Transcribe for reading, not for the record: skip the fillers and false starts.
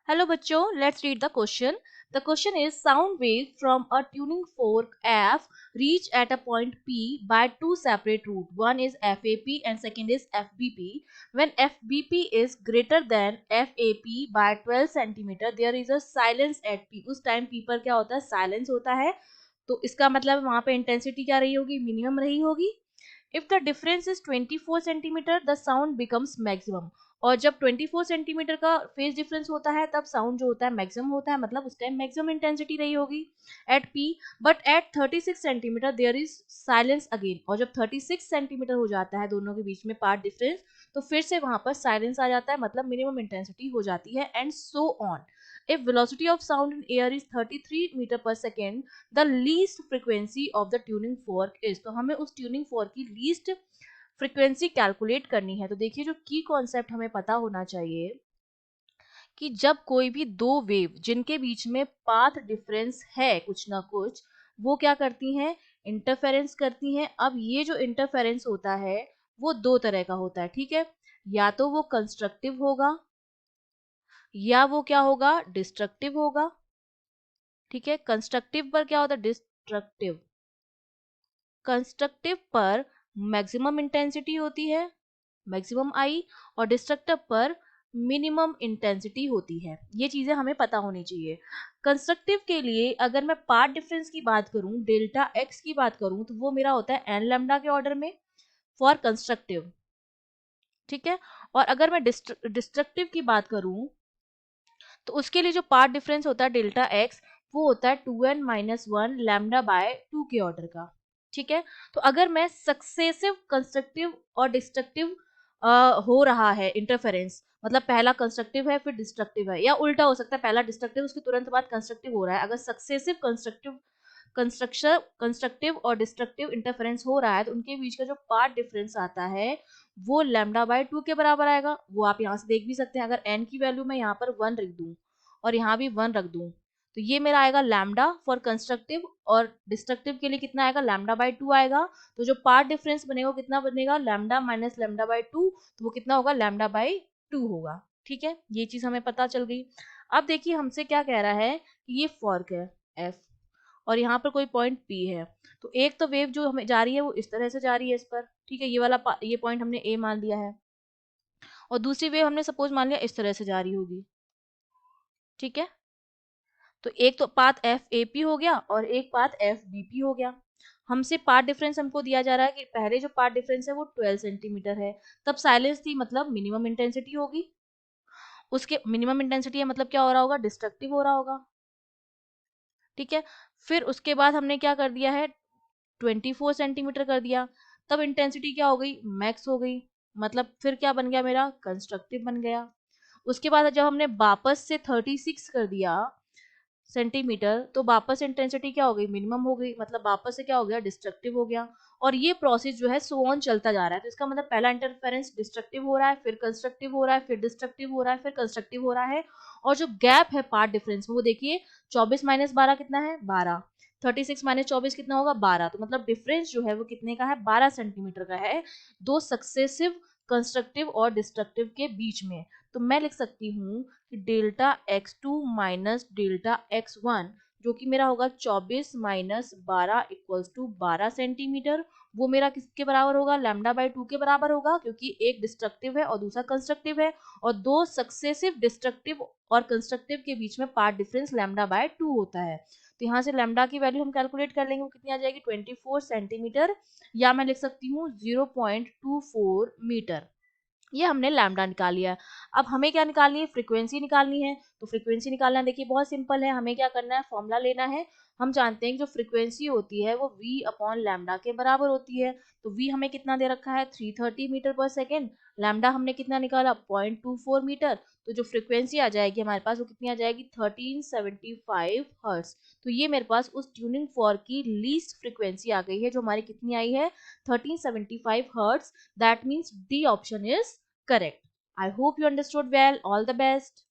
Hello बच्चों, let's read the question. The question is sound waves from a tuning fork F reach at a point P by two separate routes. One is FAP and second is FBP. When FBP is greater than FAP by 12 centimeter, there is a silence at P. उस time P पर क्या होता है? Silence होता है. तो इसका मतलब वहां पे इंटेंसिटी क्या रही होगी? मिनिमम रही होगी. If the difference is 24 centimetre, the sound becomes maximum. और जब 24 सेंटीमीटर का फेज डिफरेंस होता है तब साउंड जो होता है मैक्सिमम होता है, मतलब उस टाइम मैक्सिमम इंटेंसिटी रही होगी at P. But at 36 centimetre there is silence again. और जब 36 सेंटीमीटर हो जाता है दोनों के बीच में पार्ट डिफरेंस, तो फिर से वहां पर साइलेंस आ जाता है, मतलब मिनिमम इंटेंसिटी हो जाती है, and so on. If velocity of sound in air is 33 meter per second, the least frequency of the tuning fork is. तो हमें उस tuning fork की least frequency कैलकुलेट करनी है. तो देखिए जो की कॉन्सेप्ट हमें पता होना चाहिए कि जब कोई भी दो वेव जिनके बीच में पाथ डिफरेंस है कुछ ना कुछ, वो क्या करती हैं? इंटरफेरेंस करती हैं. अब ये जो इंटरफेरेंस होता है वो दो तरह का होता है, ठीक है. या तो वो कंस्ट्रक्टिव होगा या वो क्या होगा? डिस्ट्रक्टिव होगा. ठीक है. कंस्ट्रक्टिव पर क्या होता है? डिस्ट्रक्टिव. कंस्ट्रक्टिव पर मैक्सिमम इंटेंसिटी होती है, मैक्सिमम आई, और डिस्ट्रक्टिव पर मिनिमम इंटेंसिटी होती है. ये चीजें हमें पता होनी चाहिए. कंस्ट्रक्टिव के लिए अगर मैं पार्ट डिफरेंस की बात करूं, डेल्टा एक्स की बात करूं, तो वो मेरा होता है एन लैम्डा के ऑर्डर में फॉर कंस्ट्रक्टिव. ठीक है. और अगर मैं डिस्ट्रक्टिव की बात करूं, तो उसके लिए जो पार्ट डिफरेंस होता है डेल्टा एक्स, वो होता है 2n-1 लैम्डा बाय 2 के ऑर्डर का. ठीक है. तो अगर मैं सक्सेसिव कंस्ट्रक्टिव और डिस्ट्रक्टिव हो रहा है इंटरफेरेंस, मतलब पहला कंस्ट्रक्टिव है फिर डिस्ट्रक्टिव है, या उल्टा हो सकता है पहला डिस्ट्रक्टिव उसके तुरंत बाद कंस्ट्रक्टिव हो रहा है. अगर सक्सेसिव कंस्ट्रक्टिव और डिस्ट्रक्टिव इंटरफेरेंस हो रहा है, तो उनके बीच का जो पार्ट डिफरेंस आता है वो लैम्डा बाय 2 के बराबर आएगा. वो आप यहाँ से देख भी सकते हैं. अगर n की वैल्यू मैं यहाँ पर 1 रख दूं और यहाँ भी 1 रख दूं, तो ये मेरा आएगा लैम्डा फॉर कंस्ट्रक्टिव, और डिस्ट्रक्टिव के लिए कितना आएगा? लैम्डा बाय 2 आएगा. तो जो पार्ट डिफरेंस बनेगा कितना बनेगा? Lambda minus lambda by 2. तो वो कितना होगा? लैम्डा बाय 2 होगा. ठीक है. ये चीज हमें पता चल गई. अब देखिए हमसे क्या कह रहा है कि ये फॉर्क है एफ, और यहाँ पर कोई पॉइंट पी है. तो एक तो वेव जो हमें जा रही है वो इस तरह से जा रही है इस पर, ठीक है. ये वाला ये पॉइंट हमने ए मान लिया है, और दूसरी वेव हमने सपोज मान लिया इस तरह से जा रही होगी. ठीक है. तो एक तो पाथ एफ ए पी हो गया और एक पाथ एफ बी पी हो गया. हमसे पार्ट डिफरेंस हमको दिया जा रहा है कि पहले जो पार्ट डिफरेंस है वो 12 सेंटीमीटर है. तब साइलेंस थी, मतलब मिनिमम इंटेंसिटी होगी. उसके मिनिमम इंटेंसिटी है मतलब क्या हो रहा होगा? डिस्ट्रक्टिव हो रहा होगा. ठीक है. फिर उसके बाद हमने क्या कर दिया है? 24 सेंटीमीटर कर दिया. तब इंटेंसिटी क्या हो गई? मैक्स हो गई. मतलब फिर क्या बन गया मेरा? कंस्ट्रक्टिव बन गया. उसके बाद जब हमने वापस से 36 कर दिया सेंटीमीटर, तो वापस इंटेंसिटी क्या हो गई? मिनिमम हो गई. मतलब वापस से क्या हो गया? डिस्ट्रक्टिव हो गया. और ये प्रोसेस जो है सो ऑन चलता जा रहा है. तो इसका मतलब पहला इंटरफेरेंस डिस्ट्रक्टिव हो रहा है, फिर कंस्ट्रक्टिव हो रहा है, फिर डिस्ट्रक्टिव हो रहा है, फिर कंस्ट्रक्टिव हो रहा है. और जो गैप है पार्ट डिफरेंस में वो देखिए, 24 माइनस 12 कितना है? 12. 36 माइनस 24 कितना होगा? 12. तो मतलब डिफरेंस जो है वो कितने का है? 12 सेंटीमीटर का है दो सक्सेसिव कंस्ट्रक्टिव और डिस्ट्रक्टिव के बीच में. तो मैं लिख सकती हूँ कि delta x2 minus delta x1, जो कि मेरा होगा 24 माइनस 12 इक्वल्स टू 12 सेंटीमीटर, वो मेरा किसके बराबर होगा? लैम्डा बाय 2 के बराबर होगा, क्योंकि एक डिस्ट्रक्टिव है और दूसरा कंस्ट्रक्टिव है, और दो सक्सेसिव डिस्ट्रक्टिव और कंस्ट्रक्टिव के बीच में पार्ट डिफरेंस लैम्डा बाय 2 होता है. तो यहाँ से लैम्डा की वैल्यू हम कैलकुलेट कर लेंगे, वो कितनी आ जाएगी? 24 सेंटीमीटर, या मैं लिख सकती हूँ 0.24 मीटर. ये हमने लैम्डा निकाल लिया है. अब हमें क्या निकालनी है? फ्रीक्वेंसी निकालनी है. तो फ्रीक्वेंसी निकालना देखिए बहुत सिंपल है. हमें क्या करना है? फॉर्मूला लेना है. हम जानते हैं कि जो फ्रीक्वेंसी होती है वो v अपॉन लैम्डा के बराबर होती है. तो v हमें कितना दे रखा है? 330 मीटर पर सेकेंड. लैम्डा हमने कितना निकाला? 0.24 मीटर. तो जो फ्रीक्वेंसी आ जाएगी हमारे पास वो कितनी आ जाएगी? 1375 हर्ट्ज. तो ये मेरे पास उस ट्यूनिंग फॉर्क की लीस्ट फ्रीक्वेंसी आ गई है, जो हमारी कितनी आई है? 1375 hertz. That means D option is correct. I hope you understood well. All the best.